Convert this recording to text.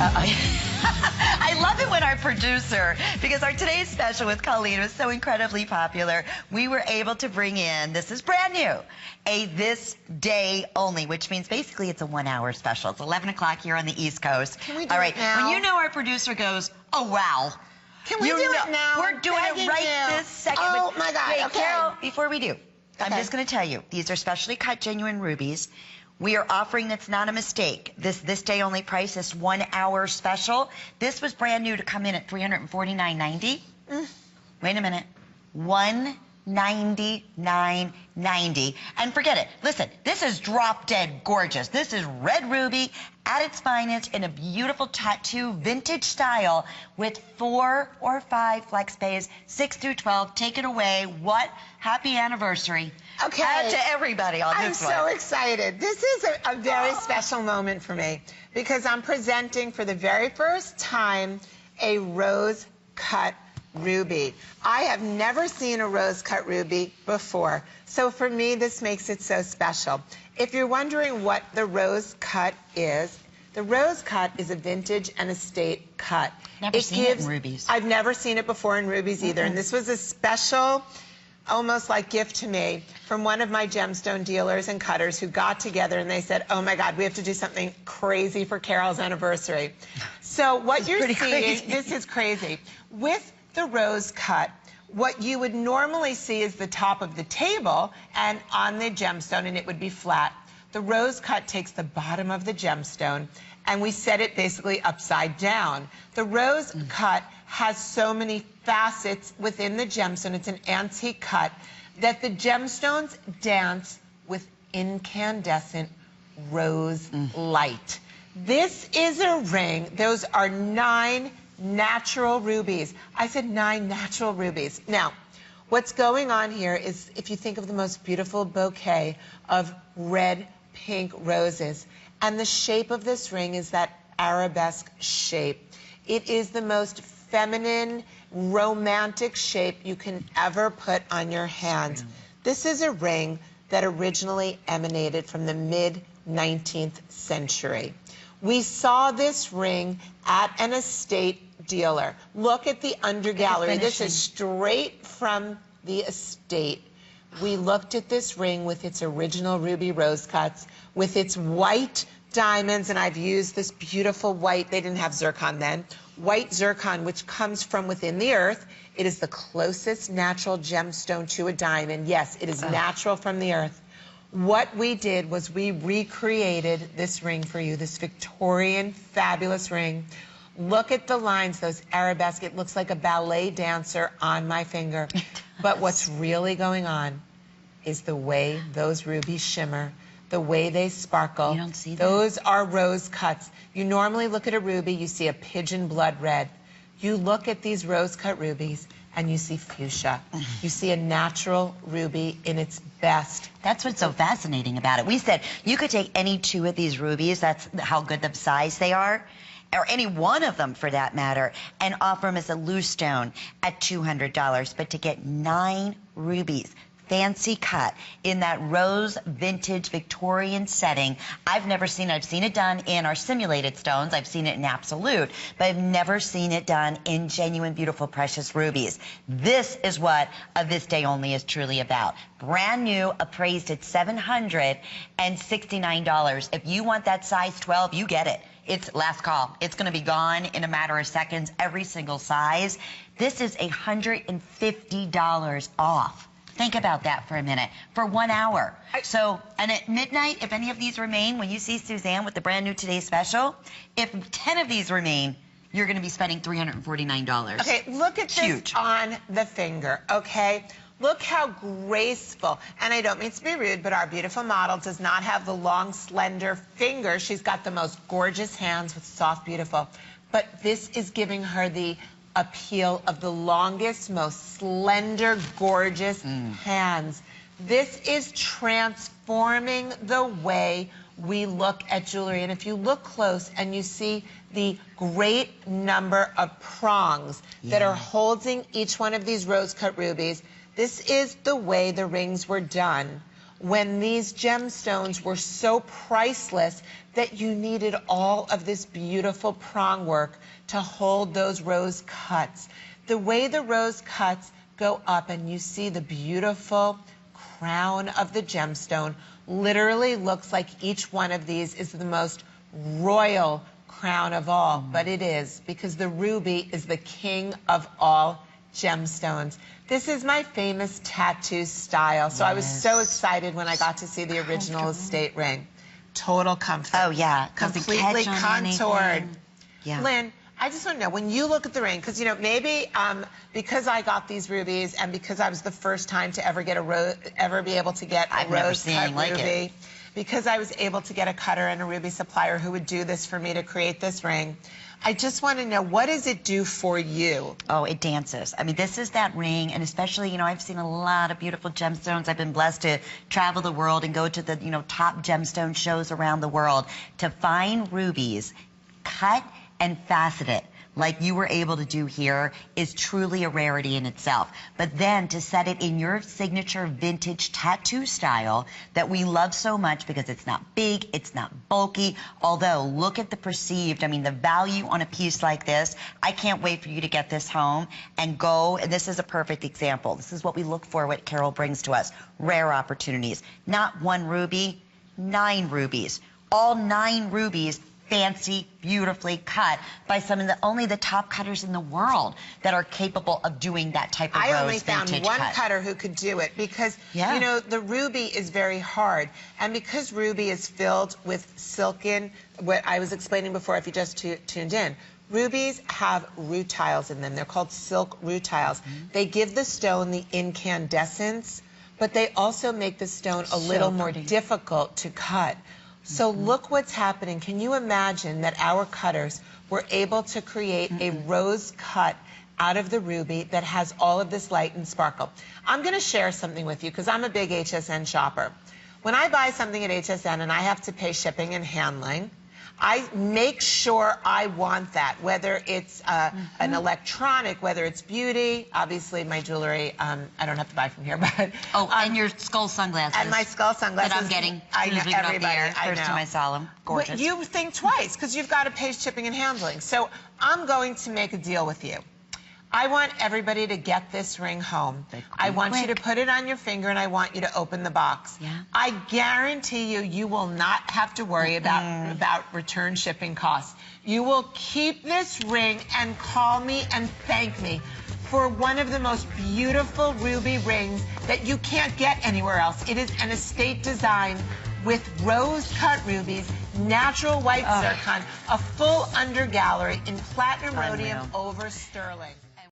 I love it when our producer, because our today's special with Colleen was so incredibly popular, we were able to bring in, this is brand new, a this day only, which means basically it's a 1 hour special. It's 11 o'clock here on the East Coast. Can we do All right, it now? when you know our producer goes, oh wow. Can we do it now? We're doing it right this second. Oh my God, Wait, okay. Carol, before we do, I'm Okay. just going to tell you, these are specially cut genuine rubies. We are offering, that's not a mistake, this day only price, this 1 hour special. This was brand new to come in at $349.90. Wait a minute. $199.90. And forget it. Listen, this is drop dead gorgeous. This is red ruby at its finest in a beautiful tattoo vintage style with 4 or 5 flex pays, 6 through 12. Take it away. What happy anniversary. Okay. To everybody on this one. I'm so excited. This is a very special moment for me because I'm presenting for the very first time a rose cut ruby. I have never seen a rose cut ruby before, so for me this makes it so special. If you're wondering what the rose cut is, the rose cut is a vintage and estate cut. Never seen it in rubies. I've never seen it before in rubies either, and this was a special, almost like gift to me from one of my gemstone dealers and cutters who got together and they said, oh my God, we have to do something crazy for Carol's anniversary. So what you're seeing, this is crazy. With the rose cut, what you would normally see is the top of the table and on the gemstone, and it would be flat. The rose cut takes the bottom of the gemstone and we set it basically upside down. The rose cut has so many facets within the gemstone, it's an antique cut, that the gemstones dance with incandescent rose light. This is a ring. Those are 9 natural rubies. I said 9 natural rubies. Now, what's going on here is, if you think of the most beautiful bouquet of red, pink roses, and the shape of this ring is that arabesque shape. It is the most feminine, romantic shape you can ever put on your hand. This is a ring that originally emanated from the mid-19th century. We saw this ring at an estate dealer. Look at the undergallery. This is straight from the estate. We looked at this ring with its original ruby rose cuts, with its white diamonds, and I've used this beautiful white, they didn't have zircon then, white zircon, which comes from within the earth. It is the closest natural gemstone to a diamond. Yes, it is natural from the earth. What we did was we recreated this ring for you, this Victorian fabulous ring. Look at the lines, those arabesque. It looks like a ballet dancer on my finger. But what's really going on is the way those rubies shimmer, the way they sparkle. You don't see that? Those are rose cuts. You normally look at a ruby, you see a pigeon blood red. You look at these rose cut rubies and you see fuchsia. You see a natural ruby in its best. That's what's so fascinating about it. We said you could take any 2 of these rubies, that's how good the size they are, or any one of them for that matter, and offer them as a loose stone at $200. But to get 9 rubies, fancy cut in that rose vintage Victorian setting, I've never seen it. I've seen it done in our simulated stones. I've seen it in absolute, but I've never seen it done in genuine, beautiful, precious rubies. This is what a This Day Only is truly about. Brand new, appraised at $769. If you want that size 12, you get it. It's last call. It's going to be gone in a matter of seconds, every single size. This is $150 off. Think about that for a minute. For 1 hour. So, and at midnight, if any of these remain, when you see Suzanne with the brand new Today Special, if 10 of these remain, you're going to be spending $349. Okay, look at this on the finger, okay? Look how graceful, and I don't mean to be rude, but our beautiful model does not have the long, slender fingers. She's got the most gorgeous hands with soft, beautiful. But this is giving her the appeal of the longest, most slender, gorgeous hands. This is transforming the way we look at jewelry. And if you look close and you see the great number of prongs that are holding each one of these rose-cut rubies, this is the way the rings were done when these gemstones were so priceless that you needed all of this beautiful prong work to hold those rose cuts. The way the rose cuts go up and you see the beautiful crown of the gemstone literally looks like each one of these is the most royal crown of all, but it is, because the ruby is the king of all gemstones. This is my famous tattoo style, so I was so excited when I got to see the original estate ring. Total comfort. Oh, yeah. Completely contoured. Anything. Yeah. Lynn, I just want to know, when you look at the ring, because, you know, maybe because I got these rubies and because I was the first time to ever get be able to get a rose-cut ruby, because I was able to get a cutter and a ruby supplier who would do this for me to create this ring, I just want to know, what does it do for you? Oh, it dances. I mean, this is that ring, and especially, you know, I've seen a lot of beautiful gemstones. I've been blessed to travel the world and go to the, you know, top gemstone shows around the world. To find rubies cut and faceted like you were able to do here is truly a rarity in itself. But then to set it in your signature vintage tattoo style that we love so much, because it's not big, it's not bulky, although look at the perceived, I mean, the value on a piece like this. I can't wait for you to get this home and go, and this is a perfect example. This is what we look for, what Carol brings to us. Rare opportunities. Not one ruby, 9 rubies. All 9 rubies fancy, beautifully cut by some of the only the top cutters in the world that are capable of doing that type of I only found one cut. cutter who could do it, because you know, the ruby is very hard, and because ruby is filled with silken, what I was explaining before if you just tuned in, rubies have rutiles in them. They're called silk rutiles. They give the stone the incandescence, but they also make the stone a little more difficult to cut. So look what's happening. Can you imagine that our cutters were able to create a rose cut out of the ruby that has all of this light and sparkle? I'm going to share something with you because I'm a big HSN shopper. When I buy something at HSN and I have to pay shipping and handling, I make sure I want that, whether it's an electronic, whether it's beauty. Obviously, my jewelry, I don't have to buy from here, but... Oh, and your skull sunglasses. And my skull sunglasses. That I'm getting. I know, everybody. First to my solemn. Gorgeous. But you think twice, because you've got to pay shipping and handling. So I'm going to make a deal with you. I want everybody to get this ring home. I want you to put it on your finger, and I want you to open the box. I guarantee you, you will not have to worry about return shipping costs. You will keep this ring and call me and thank me for one of the most beautiful ruby rings that you can't get anywhere else. It is an estate design with rose-cut rubies, natural white zircon, a full under gallery in platinum rhodium over sterling.